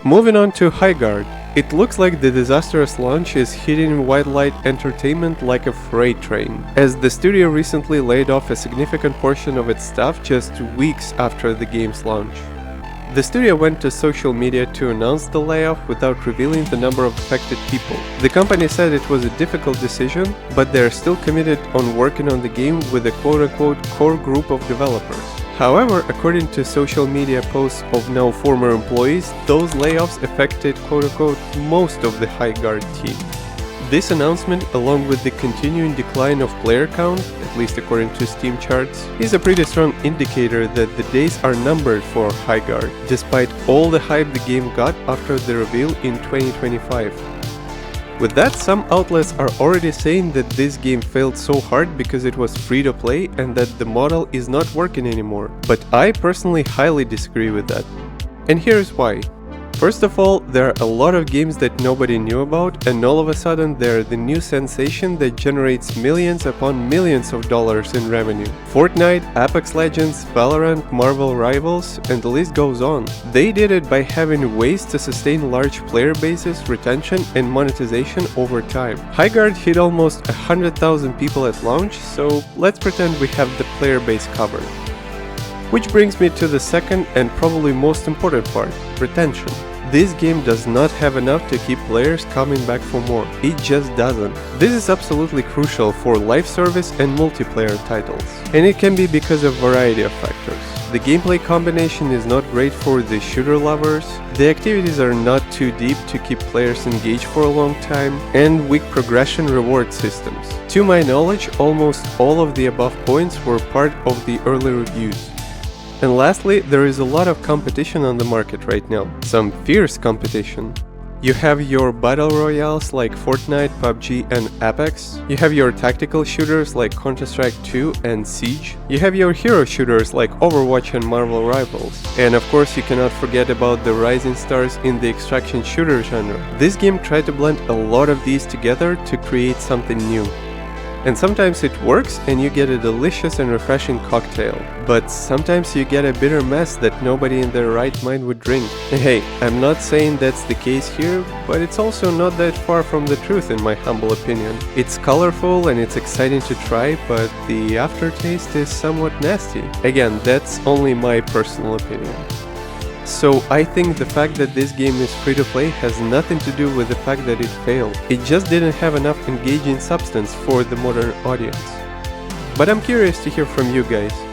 Moving on to Highguard. It looks like the disastrous launch is hitting Wildlight Entertainment like a freight train, as the studio recently laid off a significant portion of its staff just weeks after the game's launch. The studio went to social media to announce the layoff without revealing the number of affected people. The company said it was a difficult decision, but they are still committed on working on the game with a quote-unquote core group of developers. However, according to social media posts of now former employees, those layoffs affected quote-unquote most of the Highguard team. This announcement, along with the continuing decline of player count, at least according to Steam charts, is a pretty strong indicator that the days are numbered for Highguard, despite all the hype the game got after the reveal in 2025. With that, some outlets are already saying that this game failed so hard because it was free to play and that the model is not working anymore, but I personally highly disagree with that. And here's why. First of all, there are a lot of games that nobody knew about, and all of a sudden they're the new sensation that generates millions upon millions of dollars in revenue. Fortnite, Apex Legends, Valorant, Marvel Rivals, and the list goes on. They did it by having ways to sustain large player bases, retention, and monetization over time. Highguard hit almost 100,000 people at launch, so let's pretend we have the player base covered. Which brings me to the second and probably most important part, retention. This game does not have enough to keep players coming back for more. It just doesn't. This is absolutely crucial for live service and multiplayer titles. And it can be because of a variety of factors. The gameplay combination is not great for the shooter lovers, the activities are not too deep to keep players engaged for a long time, and weak progression reward systems. To my knowledge, almost all of the above points were part of the early reviews. And lastly, there is a lot of competition on the market right now, some fierce competition. You have your battle royales like Fortnite, PUBG and Apex, you have your tactical shooters like Counter-Strike 2 and Siege, you have your hero shooters like Overwatch and Marvel Rivals, and of course you cannot forget about the rising stars in the extraction shooter genre. This game tried to blend a lot of these together to create something new. And sometimes it works and you get a delicious and refreshing cocktail, but sometimes you get a bitter mess that nobody in their right mind would drink. And hey, I'm not saying that's the case here, but it's also not that far from the truth in my humble opinion. It's colorful and it's exciting to try, but the aftertaste is somewhat nasty. Again, that's only my personal opinion. So I think the fact that this game is free to play has nothing to do with the fact that it failed. It just didn't have enough engaging substance for the modern audience. But I'm curious to hear from you guys.